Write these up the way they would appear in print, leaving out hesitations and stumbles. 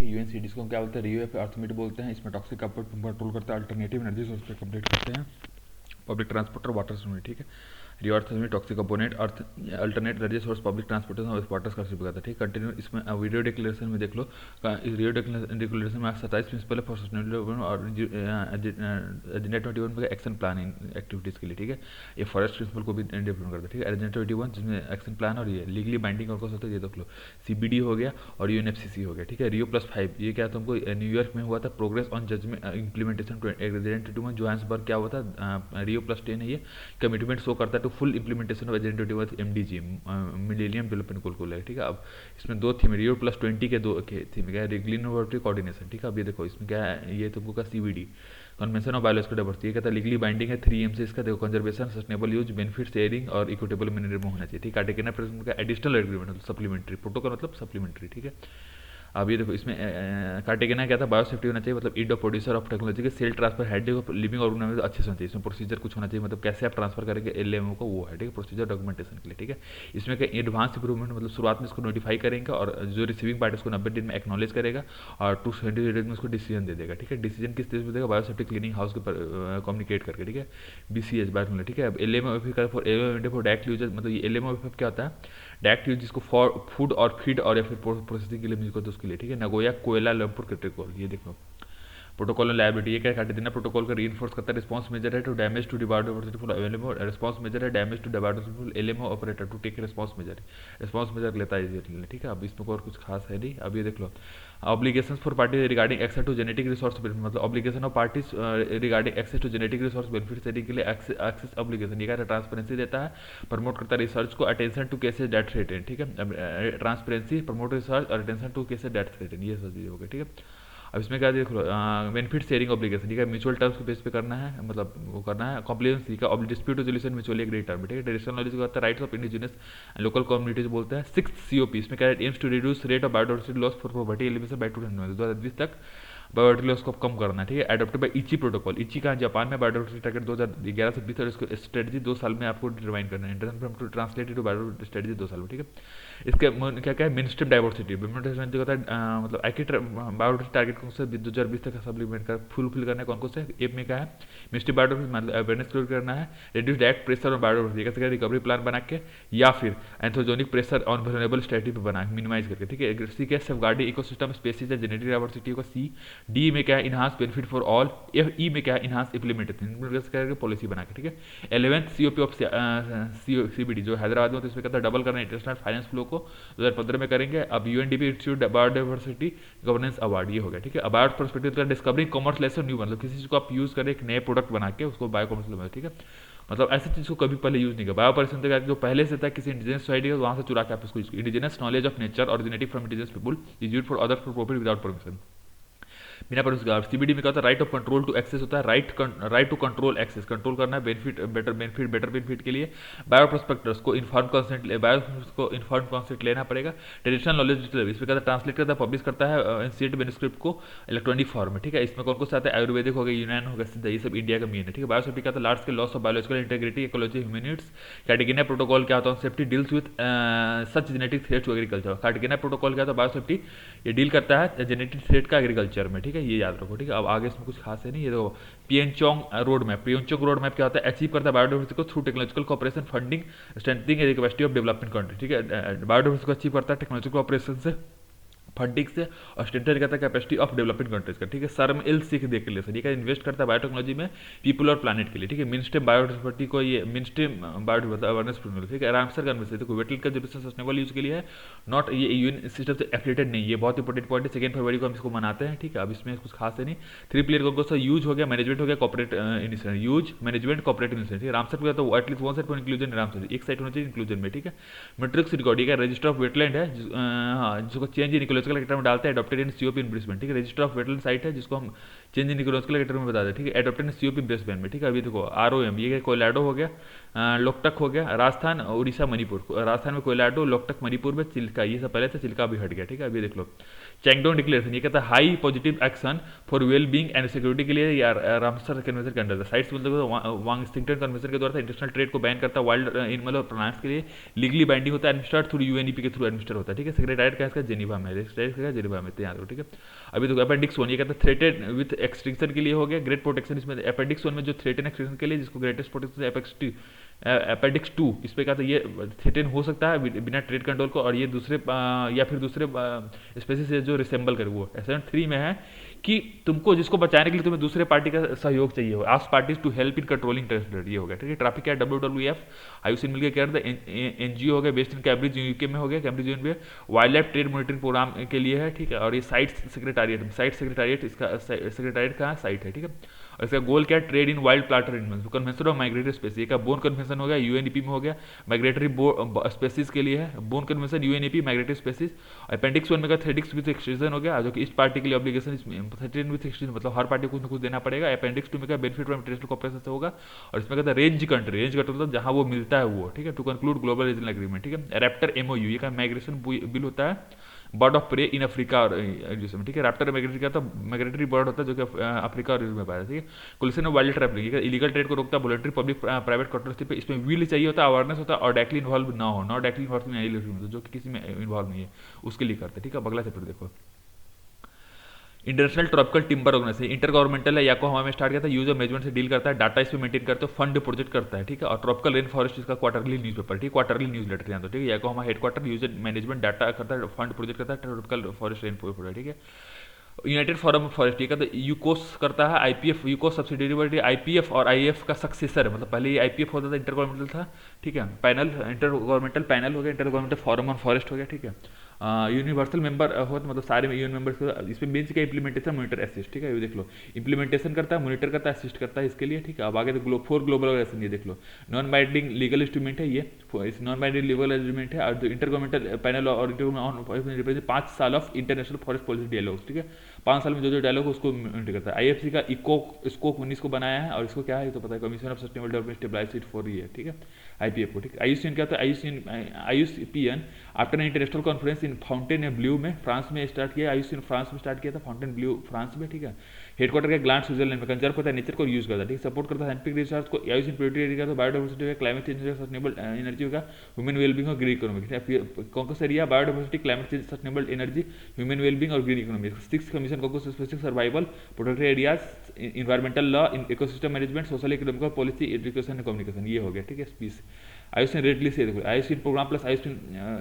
ठीक है। यूएनसीडी को हम क्या बोलते हैं, रियो या फिर अर्थमिट बोलते हैं। इसमें टॉक्सिक आउटपुट कंट्रोल करता है, अल्टरनेटिव एनर्जी सोर्स पे कंप्लीट करते हैं, पब्लिक ट्रांसपोर्ट और वाटर सप्लाई। ठीक है। रियो अर्थ में toxic component earth alternate energy source public transportation और वाटर स्कॉलरशिप करता है। ठीक है। कंटिन्यू इसमें वीडियो डिक्लेरेशन में देख लो, रियो डिक्लेरेशन में 27 प्रिंसिपल है फॉर सस्टेनेबल और एजेंडा 21 में एक्शन प्लान एक्टिविटीज़ के लिए। ठीक है। ये फॉरेस्ट प्रिंसिपल को भी डेवलप करता है। ठीक है। एजेंडा 21 जिसमें एक्शन प्लान और ये लीगली बाइंडिंग और होता है, ये देख लो, सीबीडी हो गया और यूएनएफसीसी हो गया। ठीक है। रियो +5 ये क्या तुमको न्यूयॉर्क में हुआ था, progress on judgement implementation agenda 21 Johannesburg क्या हुआ था, रियो +10 है ये, कमिटमेंट शो करता है to full implementation of agenda 21 MDG millennium development goal को लेकर। ठीक है। अब इसमें 2 थीम, रियो +20 के 2 थीम क्या है, ग्रीन वाटर कोऑर्डिनेशन। ठीक है। अब ये देखो इसमें क्या है, ये तुमको का CBD convention of biological diversity, ये कहता है लीगली बाइंडिंग है 3M से इसका, देखो conservation, sustainable use, benefit sharing और इक्विटेबल मैनर में होना चाहिए। ठीक है। कार्टेगेना प्रेजेंट का एडिशनल एग्रीमेंट मतलब सप्लीमेंट्री, प्रोटोकॉल मतलब सप्लीमेंट्री। ठीक है। अब ये देखो इसमें कार्टेगेना क्या था, बायोसेफ्टी होना चाहिए, मतलब ईड ऑफ प्रोड्यूसर ऑफ टेक्नोलॉजी के sale transfer head of living organism अच्छे से होना चाहिए। इसमें प्रोसीजर कुछ होना चाहिए, मतलब कैसे आप ट्रांसफर करेंगे एलएमओ को, वो है। ठीक है। प्रोसीजर डॉक्यूमेंटेशन के लिए। ठीक है। इसमें क्या एडवांस इंप्रूवमेंट, मतलब शुरुआत में इसको नोटिफाई करेंगे और जो रिसीविंग पार्टी उसको 90 दिन में एक्नॉलेज करेगा और 270 डेज में उसको डिसीजन दे देगा। ठीक है। डिसीजन किस तरह से देगा, बायोसेफ्टी क्लीनिंग हाउस के कम्युनिकेट करके। ठीक है। BCH biotechnology. ठीक है। अब एलएमओ फॉर डायरेक्ट यूजर, मतलब ये एलएमओ क्या होता है, डायरेक्ट यूज जिसको फॉर फूड और फीड और या फिर प्रोसेसिंग के लिए यूज करते हैं उसके लिए। ठीक है। नगोया कोयला लंपुर प्रोटोकॉल, ये देखो प्रोटोकॉल और लायबिलिटी, ये क्या काटे देना, प्रोटोकॉल का रीइंफोर्स करता है। रिस्पांस मेजर है to damage to biodiversity for LMO, response measure है damage to biodiversity for LMO operator to take response measure, response measure लेता है ये। ठीक है। अब इसमें और कुछ खास है नहीं। अब ये देख लो, obligations for party regarding access to genetic resource benefit, मतलब obligation of parties regarding access to genetic resource benefit setting के लिए एक्सेस ऑब्लिगेशन, ये क्या ट्रांसपेरेंसी देता है, प्रमोट करता है रिसर्च को, attention to cases death threaten. ठीक है। ट्रांसपेरेंसी, प्रमोट रिसर्च और attention to cases death threaten, ये सब चीज़ें हो गई। ठीक है। अब इसमें क्या देख लो, बेनिफिट शेयरिंग ऑब्लिगेशन, ठीक है, म्यूचुअल टर्म्स के बेस पे करना है, मतलब वो करना है। कॉम्प्लिमेंस ठीक है, dispute resolution mutually agreed term. ठीक है। ट्रेडिशनल नॉलेज का rights of indigenous local communities बोलते हैं। 6th COP इसमें क्या है, aims to reduce rate of biodiversity loss for property elimination by 2020 तक बायोडाइवर्सिटी लॉस को कम करना है। ठीक है। एडॉप्टेड बाय इची प्रोटोकॉल, इची का जापान में बायोडाइवर्सिटी टारगेट 2011 से 20 और इसको स्ट्रेटजी 2 साल में आपको डिवाइन करना है, international to translated to biodiversity strategy 2 साल में। ठीक है। इसके क्या क्या है, मिनिस्ट्री डाइवर्सिटी जो होता है, मतलब एक बायोडाइवर्सिटी टारगेट को से 2020 तक सप्लीमेंट कर फुलफिल करना है। कौन कौन से एप में क्या है, मिनिस्ट्री बायोडाइवर्सिटी मतलब अवेयरनेस क्रिएट करना है, reduce direct pressure on biodiversity, कैसे रिकवरी प्लान बना के या फिर एंथ्रोजोनिक प्रेशर ऑन वल्नरेबल स्ट्रेटजी पे बना मिनिमाइज करके। ठीक है। सी क्या safeguarding ecosystem species and genetic diversity होगा सी। डी में क्या है, इनहांस बेनिफिट फॉर ऑल। ई में क्या है, इनहांस इम्प्लीमेंटेशन करके पॉलिसी बना के। ठीक है। 11th COP ऑफ CBD जो हैदराबाद में, तो इसमें कहता है डबल करना इंटरनेशनल फाइनेंस फ्लो को 2015 में करेंगे। अब UNDP institute biodiversity governance award, ये हो गया। ठीक है। अबाउट परस्पेक्टिव का डिस्कवरिंग कॉमर्स लेसन न्यू, मतलब किसी चीज को आप यूज करें, एक नए प्रोडक्ट बना के उसको बायो कॉमर्स में। ठीक है। मतलब ऐसी चीज को कभी पहले यूज नहीं किया। बायो परिसंध जो पहले से था किसी इंडिजिनस सोसाइटी का, वहां से चुरा के आप इसको यूज किया। इंडिजिनस नॉलेज ऑफ नेचर और genetic from indigenous people is used for other for property without permission, बिना परमिशन। CBD में क्या होता है, right of control to access होता है, right to control access, control करना है बेटर बेनिफिट के लिए। बायो प्रोस्पेक्टर्स को इन्फॉर्म कंसेंट लेना पड़ेगा। ट्रेडिशनल नॉलेज इसमें क्या ट्रांसलेट करता है, पब्लिश करता है एनसीईआरटी मैन्युस्क्रिप्ट को इलेक्ट्रॉनिक फॉर्म में। ठीक है। इसमें कौन कौन से आता है, आयुर्वेदिक हो गया, यूनान हो गया, सिद्ध, ये सब इंडिया का मेन है। ठीक है। बायोसेफ्टी क्या था, large scale loss of biological integrity, ecology, humanities. Cartagena protocol क्या होता है, safety deals with such genetic threat to agriculture. Cartagena protocol क्या होता है, बायोसेफ्टी ये डील करता है जेनेटिक थ्रेट का एग्रीकल्चर में। ठीक है। ये याद रखो। ठीक है। अब आगे इसमें कुछ खास है नहीं। ये देखो पियंगचोंग रोड मैप, पियंगचोंग रोड मैप क्या होता है, अचीव करता है बायोडाइवर्सिटी को through technological cooperation, funding, strengthening and capacity of development country. ठीक है। बायोडाइवर्सिटी को अचीव करता है टेक्नोलॉजिकल कोऑपरेशन से, फंडिंग से और स्ट्रेंथन करता है कैपेसिटी ऑफ डेवलपिंग कंट्रीज का। ठीक है। सर्म इल सीख देख के लिए सर, ये इन्वेस्ट करता है बायोटेक्नोलॉजी में पीपल और प्लानिट के लिए। ठीक है। मिनस्टेम बायोडाइवर्सिटी को ये मिनस्टेम बायोडाइवर्सिटी अवेयरनेस प्रोग्राम। ठीक है। रामसर कन्वेंशन देखो वेटल का जो बिजनेस सस्टेनेबल यूज के लिए है, नॉट ये यूएन सिस्टम से एफिलेटेड नहीं, ये बहुत इंपॉर्टेंट पॉइंट है। 2 फरवरी को हम इसको मनाते हैं। ठीक है। अब इसमें कुछ खास है नहीं। 3 प्लेयर कौन सा यूज हो गया, मैनेजमेंट हो गया, corporate initiative, use management corporate initiative. Ramsar को तो at least one side for inclusion, Ramsar एक साइड होना चाहिए इंक्लूजन में। ठीक है। मैट्रिक्स रिकॉर्ड का रजिस्टर ऑफ वेटलैंड है, जिसको चेंज इन इकोलॉजिकल कैरेक्टर में डालते हैं, adopted in COP in Brisbane. ठीक है। रजिस्टर ऑफ वेटलैंड साइट है जिसको हम चेंज इन इकोलॉजिकल कैरेक्टर में बता दें। ठीक है। अडॉप्टेड इन COP ब्रिस्बेन में। ठीक है। अभी देखो ROM ये कोयलाडो हो गया, लोकटक हो गया, राजस्थान, उड़ीसा, मणिपुर। राजस्थान में कोयलाडो, लोकटक, मणिपुर में चिल्का, ये सब पहले से, चिल्का भी हट गया। ठीक है। अभी देख लो चैंगडोंग डिक्लेरेशन, ये कहता है high positive action for well being and security के लिए यार रामसर कन्वेंशन के अंडर साइट्स मतलब वांगस्टिंगटन कन्वेंशन के द्वारा इंटरनेशनल ट्रेड को बैन करता है, वाइल्ड एनिमल और प्लांट्स के लिए लीगली बाइंडिंग होता है, एडमिनिस्ट्रेट थ्रू UNEP के थ्रू एडमिनिस्टर होता है। ठीक है। सेक्रेटरीट का इसका जेनीवा में है, एक्सट्रैक्ट करेगा जेनेवा में, तो याद रखो, ठीक है। अभी देखो अपेंडिक्स 1 ये कहता है थ्रेटेड विथ एक्सटिंक्शन के लिए हो गया, ग्रेट प्रोटेक्शन इसमें अपेंडिक्स 1 में जो थ्रेटेड एक्सटिंक्शन के लिए जिसको ग्रेटेस्ट प्रोटेक्शन अपेंडिक्स 2 इस पे कहता है ये थ्रेटेन हो सकता है बिना ट्रेड कंट्रोल को, और ये दूसरे या फिर दूसरे स्पेसिस से जो रिसेंबल करे वो। असाइनमेंट 3 में है कि तुमको जिसको बचाने के लिए तुम्हें दूसरे पार्टी का सहयोग चाहिए हो, ask parties to help in controlling terrorist, ये हो गया, ठीक है। ट्रैफिक है WWF, आयुषी मिलकर कह रहे थे, NGO हो गया बेस्ड इन कैम्ब्रिज UK में हो गया, कैम्ब्रिज यूनियन में wildlife trade monitoring programme के लिए है, ठीक है। और ये साइट सेक्रेटारिएट इसका सेक्रेटारिएट का साइट है, ठीक है। और इसका गोल क्या है, trade in wild planter animals, convention of migratory species का बोन कन्वेंशन हो गया UNEP में हो गया, माइग्रेटरी स्पेसीज के लिए है bone convention UNEP migratory species. Appendix 1 में का थ्रेडिक्स विथ एक्सटेंशन हो गया, जो कि इस पार्टी के लिए ऑब्लिगेशन थ्रेटेन विथ एक्सटेंशन मतलब हर पार्टी को कुछ न कुछ देना पड़ेगा। अपेंडिक्स 2 में का बेनिफिट फ्रॉम इंटरनेशनल कोऑपरेशन से होगा, और इसमें कहता है रेंज कंट्री मतलब जहां वो मिलता है वो, ठीक है। To conclude global regional agreement, ठीक है। रैप्टर MOU ये का माइग्रेशन बिल होता है, bird of prey in Africa और जिसमें, ठीक है। रैप्टर माइग्रेटरी का तो माइग्रेटरी बर्ड होता है जो कि अफ्रीका और यूरोप में पाया जाता है, ठीक है। Collision of wild trafficking illegal trade को रोकता है, वॉलंटरी पब्लिक प्राइवेट पार्टनरशिप पे इसमें विल चाहिए होता है, अवेयरनेस होता है, और डायरेक्टली इन्वॉल्व ना हो, नॉट डायरेक्टली इन्वॉल्व जो कि किसी में इन्वॉल्व नहीं है उसके लिए करते हैं, ठीक है। अगला चैप्टर देखो, international tropical timber organisation intergovernmental है, याकोहामा में स्टार्ट किया था, यूज और मैनेजमेंट से डील करता है, डाटा इसमें मेंटेन करते हैं, फंड प्रोजेक्ट करता है, ठीक है। और ट्रॉपिकल रेन फॉरेस्ट इसका क्वार्टरली न्यूज़पेपर, ठीक है, क्वार्टरली न्यूज लेटर यहाँ तो, ठीक है। Yokohama headquarter use management data करता है, फंड प्रोजेक्ट करता है, ट्रॉपिकल फॉरेस्ट रेन प्रोजेक्ट, ठीक है। यूनाइटेड फोरम ऑफ फॉरेस्ट, ठीक है, तो यूकोस करता है, IPF Yukos subsidiary body, IPF और IAF का सक्सेसर है, मतलब पहले ये IPF होता था, इंटर गवर्नमेंटल था, ठीक है। पैनल इंटर गवर्नमेंटल पैनल हो गया, inter governmental forum on forest हो गया, ठीक है। यूनिवर्सल मेंबर हो तो मतलब सारे यूएन मेंबर्स, इसमें बेंच का इंप्लीमेंटेशन मॉनिटर असिस्ट, ठीक है। ये देख लो इंप्लीमेंटेशन करता है, मॉनिटर करता है, असिस्ट करता है इसके लिए, ठीक है। अब आगे तो 4 ग्लोबल ऑर्गेनाइजेशन, ये देख लो नॉन बाइंडिंग लीगल इंस्ट्रूमेंट है ये, इस नॉन बाइंडिंग लीगल इंस्ट्रूमेंट है, और जो इंटर गवर्नमेंटल पैनल और 5 साल of international forest policy dialogues, ठीक है। 5 साल में जो डायलॉग उसको मॉनिटर करता है। IFC का स्कोप 19 को बनाया है, और इसको क्या है तो पता है, commission of sustainable development stabilise it for ये, ठीक है। IPF को, ठीक है। IUCN क्या होता है, IUCN after international conference in fountain blue में फ्रांस में स्टार्ट किया, IUCN फ्रांस में स्टार्ट किया था, फाउंटेन ब्लू फ्रांस में, ठीक है। हेडक्वार्टर का ग्लांड स्विट्जरलैंड में, कंजर्व करता है नेचर को यूज करता है, ठीक है। सपोर्ट करता है साइंटिफिक रिसर्च को, IUCN प्रायोरिटी एरिया तो बायोडाइवर्सिटी का, क्लाइमेट चेंज का, सस्टेनेबल एनर्जी होगा, ह्यूमन वेलबींग और green economy, concerns area biodiversity, climate change, sustainable energy, human wellbeing और green economy. 6 commission concerns specific survival, protected areas, environmental law, ecosystem management, social economic policy, education and communication, ये हो गया, ठीक है। स्पीस IUCN red list, ये देखो IUCN programme plus IUCN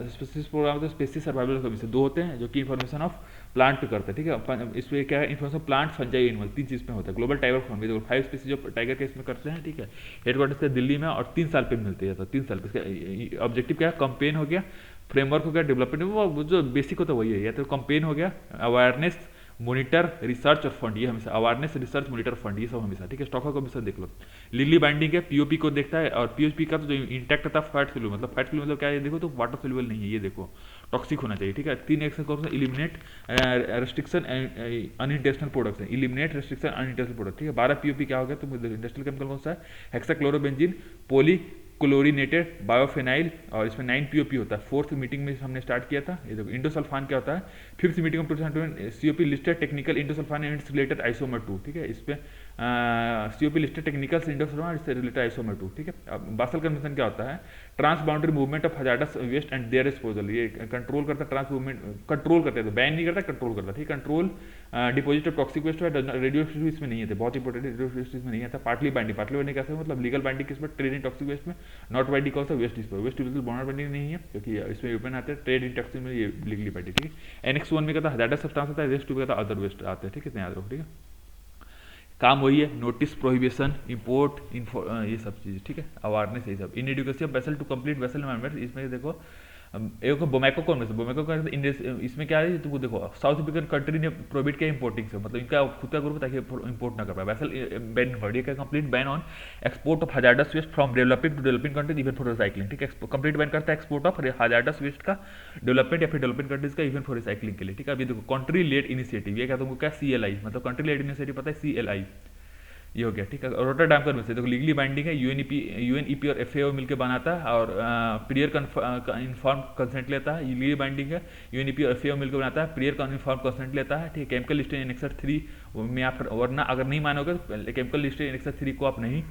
species programme, तो species survival commission 2 होते हैं जो कि इन्फॉर्मेशन ऑफ प्लांट पे करते हैं, ठीक है। इसमें क्या है, इन्फॉर्मेशन प्लांट, फंजाई, एनिमल, 3 चीज में होता है। ग्लोबल टाइगर फंड देखो 5 स्पीसीज जो टाइगर के इसमें करते हैं, ठीक है। हेडक्वार्टर्स का दिल्ली में, और 3 साल पे मिलते हैं, तो 3 साल पे इसका ऑब्जेक्टिव क्या है, कंपेन हो गया, फ्रेमवर्क हो गया, डेवलपमेंट, वो जो बेसिक होता है वही है, या तो कंपेन हो गया, अवेयरनेस, मॉनिटर, रिसर्च और फंड, ये हमेशा अवेयरनेस, रिसर्च, मॉनिटर, फंड, ये सब हमेशा, ठीक है। स्टॉकहोम कमीशन देख लो, लीगली बाइंडिंग है, POP को देखता है, और POP का तो जो इंटैक्ट था फैट सोल्यूबल, मतलब फैट सोल्यूबल मतलब क्या है, देखो तो वाटर सोल्यूबल नहीं है, ये देखो टॉक्सिक होना चाहिए, ठीक है। 3 एक्शन कौन सा, eliminate restriction unintentional products, eliminate restriction unintentional product, ठीक है। 12 POP क्या हो गया, तो इंडस्ट्रियल केमिकल कौन सा है, हेक्साक्लोरोबेंजीन, पॉली क्लोरीनेटेड बायोफेनाइल, और इसमें 9 POP होता है। 4th मीटिंग में हमने स्टार्ट किया था, ये देखो इंडोसल्फान क्या होता है, 5th मीटिंग में COP listed technical endosulfan and its related isomer 2, ठीक है। इस पे COP listed technical endosulfan its related isomer 2, ठीक है। अब बासल कन्वेंशन क्या होता है, transboundary movement of hazardous waste and their disposal, ये कंट्रोल करता है, ट्रांस मूवमेंट कंट्रोल करते हैं, तो बैन नहीं करता, कंट्रोल करता है, ठीक है। Control deposit of toxic waste, radioactive इसमें नहीं है, बहुत इंपॉर्टेंट, रेडियो इसमें नहीं आता। पार्टली बाइंडिंग कैसे, मतलब लीगल बाइंडिंग किसमें, ट्रेड इन टॉक्सिक वेस्ट में, नॉट बाइंडिंग कौन सा, waste disposal, waste disposal bond binding नहीं है, क्योंकि इसमें यूपन आते हैं, ट्रेड इन टॉक्सिक में ये लीगली बाइंडिंग, ठीक है। Annex 1 में कहता है हजार्डस सब्सटेंस होता है, रेस्ट 2 में कहता है अदर वेस्ट आते हैं, ठीक है, याद रखो, ठीक है। काम वही है, नोटिस, प्रोहिबिशन, इंपोर्ट, ये सब चीज़, ठीक है, अवेयरनेस, ये सब। In education vessel to complete vessel environment, इसमें देखो एक बोमैको कौन है, बोमैको का इसमें क्या है, तुमको देखो साउथ अफ्रीकन कंट्री ने प्रोहिबिट किया इंपोर्टिंग से, मतलब इनका खुद का ग्रुप ताकि इंपोर्ट ना कर पाए। वेसल बैन वर्ड का complete ban on export of hazardous waste from developing to developing countries even for recycling, ठीक है। कंप्लीट बैन करता है एक्सपोर्ट ऑफ हजार्डस वेस्ट का डेवलपमेंट या फिर डेवलपिंग कंट्रीज का इवन फॉर रिसाइकलिंग के लिए, ठीक है। अभी देखो कंट्री लेड इनिशिएटिव, ये क्या तुमको क्या CLI, मतलब कंट्री लेड इनिशिएटिव पता है, CLI ये हो गया, ठीक है। रोटरडैम कन्वेंशन देखो लीगली बाइंडिंग है, यूएनईपी और एफएओ मिलकर बनाता है और प्रियर इन्फॉर्म कंसेंट लेता है। लीगली बाइंडिंग है, यूएनईपी और एफएओ मिलकर बनाता है, प्रियर इन्फॉर्म कंसेंट लेता है, ठीक है। केमिकल लिस्ट इन एनेक्सर 3 में आप, वरना अगर नहीं मानोगे तो केमिकल लिस्ट इन एनेक्सर 3 को आप नहीं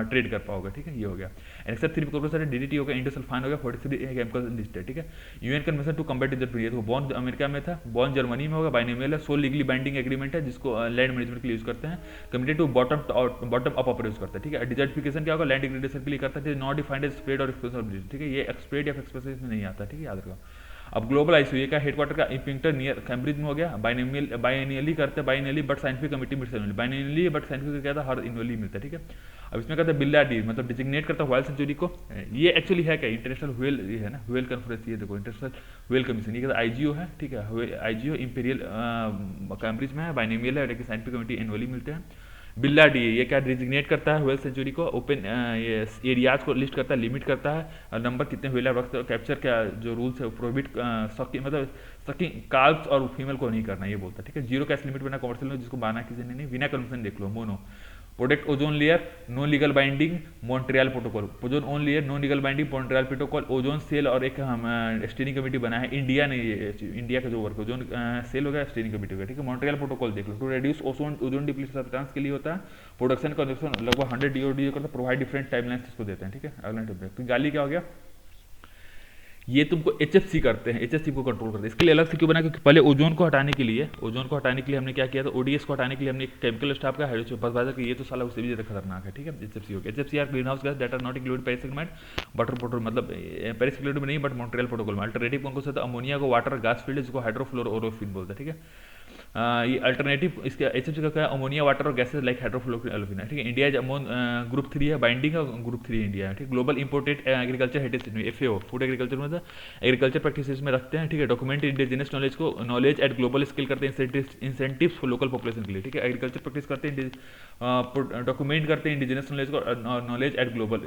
ट्रेड कर पाओगे, ठीक है। ये हो गया एनेक्सर 3 में सारे डीडीटी हो गया, इंडोसल्फान हो गया, 43 केमिकल लिस्ट है, ठीक है। यूएन कन्वेंशन टू कम्बैट इंजर, तो बॉन्ड अमेरिका में था, बॉन्ड जर्मनी में होगा, बाइनोमियल है, सोल लीगली बाइंडिंग एग्रीमेंट है जिसको लैंड मैनेजमेंट के लिए यूज करते हैं, committed to bottom up approach करता है, ठीक है। डिजर्टिफिकेशन क्या होगा, लैंड डिग्रेडेशन के लिए करता है, नॉट डिफाइंड एज स्प्रेड और एक्सप्रेशन, ठीक है। ये एक्सप्रेड या एक्सप्रेशन में नहीं आता, ठीक है, याद रखो। अब ग्लोबल आईसीयू का हेडक्वार्टर का इपिंगटन नियर कैम्ब्रिज में हो गया, बाइनियली करते हैं, बाइनियली बट साइंटिफिक कमिटी मिलता है, बाइनियली बट साइंटिफिक क्या था, हर एनुअली मिलता है, ठीक है। अब इसमें कहता है बिल्ला डी, मतलब डिजिग्नेट करता है व्हेल सेंचुरी को, ये एक्चुअली है क्या, इंटरनेशनल व्हेल, ये है ना व्हेल कॉन्फ्रेंस, ये देखो इंटरनेशनल व्हेल कमीशन, ये कहता है आईजीओ है, ठीक है। आईजीओ इंपीरियल कैम्ब्रिज में है, बाइनियल है, साइंटिफिक कमिटी एनुअली मिलते हैं। बिल्ला डी ये क्या डिजिग्नेट करता है व्हेल सेंचुरी को, ओपन एरियाज को लिस्ट करता है, लिमिट करता है, नंबर कितने व्हेल रख कैप्चर का जो रूल्स है, प्रोहिबिट सकी, मतलब सकिंग काल्व्स और फीमेल को नहीं करना, ये बोलता है, ठीक है। जीरो कैश लिमिट बना कमर्शियल में, जिसको बाना किसी ने नहीं, बिना कन्वेंशन देख लो, mono protect ozone layer, no legal binding, Montreal protocol, ozone own layer, no legal binding, Montreal protocol, ozone cell, और एक हम स्टीयरिंग कमेटी बना है इंडिया ने, इंडिया का जो वर्क ओजोन सेल हो गया, स्टीयरिंग कमेटी हो गया, ठीक है। मॉन्ट्रियल प्रोटोकॉल देख लो, to reduce ozone depletion substance के लिए होता है, प्रोडक्शन कंजप्शन लगभग 100 डीओडी करता है, प्रोवाइड डिफरेंट टाइमलाइंस इसको देते हैं, ठीक है। अगला तो गाली क्या हो गया, ये तुमको एचएफसी करते हैं, एचएफसी को कंट्रोल करते हैं, इसके लिए अलग से क्यों बना, क्योंकि पहले ओजोन को हटाने के लिए, हमने क्या किया था, ओडीएस को हटाने के लिए हमने केमिकल स्टाफ का सुपरवाइजर कि ये तो साला उससे भी ज़्यादा खतरनाक है, ठीक है। एचएफसी हो गया, HFC are greenhouse gas that are not included Paris agreement, butter protocol, मतलब पेरिस एग्रीमेंट में नहीं बट मॉन्ट्रियल प्रोटोकॉल में। अल्टरनेटिव कौन सा था, अमोनिया को वाटर गैस फील्ड, जिसको हाइड्रोफ्लोरोफिन बोलते हैं, ठीक है। ये अल्टरनेटिव इसके एचएफसी का क्या है, अमोनिया वाटर और गैसेज लाइक हाइड्रोफ्लोरोफिन है, ठीक है। इंडिया ग्रुप 3 है, बाइंडिंग है, ग्रुप 3 इंडिया है, ठीक। Global imported agriculture heritage system, FAO, food agriculture में एग्रीकल्चर प्रैक्टिसेस में रखते हैं, ठीक है। डॉक्यूमेंट इंडिजिनस नॉलेज को, नॉलेज एट ग्लोबल स्केल करते हैं, इंसेंटिव्स फॉर लोकल पॉपुलेशन के लिए, ठीक है। एग्रीकल्चर प्रैक्टिस करते हैं, डॉक्यूमेंट करते हैं इंडिजिनस नॉलेज को, नॉलेज एट ग्लोबल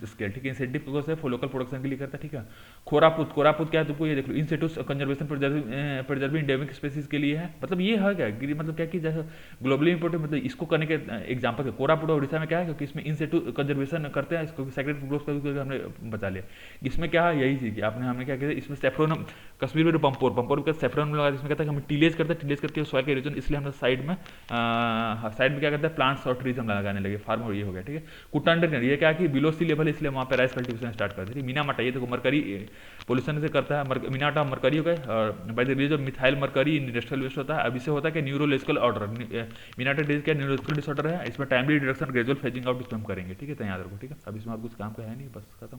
स्केल, ठीक है। इंसेंटिव फॉर लोकल प्रोडक्शन के लिए करता है, ठीक है। कोरापुत क्या है तुमको ये देख लो, institute conservation preserving endemic species के लिए है, मतलब ये है क्या, मतलब क्या कि जैसे ग्लोबली इंपोर्टेंट, मतलब इसको करने के एग्जांपल है कोरापुट और उड़ीसा में क्या है, क्योंकि इसमें इन सिटू कंजर्वेशन करते हैं, इसको सेक्रेटरी ग्रोथ करके हमने बचा लिया। इसमें क्या है, यही चीज हमने क्या किया, इसमें सेफ्रोन, कश्मीर में पंपोर के सेफ्रोन में लगा, इसमें कहता है कि हम टीलेज करते हैं, टीलेज करके सॉइल के रीजन, इसलिए हमने साइड में क्या करते हैं, प्लांट्स और ट्रीज हम लगाने लगे, फार्मर, ये हो गया, ठीक है। कुटांडर ये क्या कि बिलो सी लेवल, इसलिए वहाँ पे राइस कल्टिवेशन स्टार्ट करते थे। मीनामाटा ये देखो मरकरी पोल्यूशन से करता है, मीनाटा मरकरी हो गए, और by the release of methyl mercury industrial waste होता है। अब इससे होता है कि न्यूरोलॉजिकल ऑर्डर, मीनाटा डिजीज क्या न्यूरोलॉजिकल डिसऑर्डर है, इसमें timely reduction, gradual phasing out, इसमें हम करेंगे, ठीक है। तो याद रखो, ठीक है। अब इसमें आप कुछ काम का है नहीं, बस खत्म।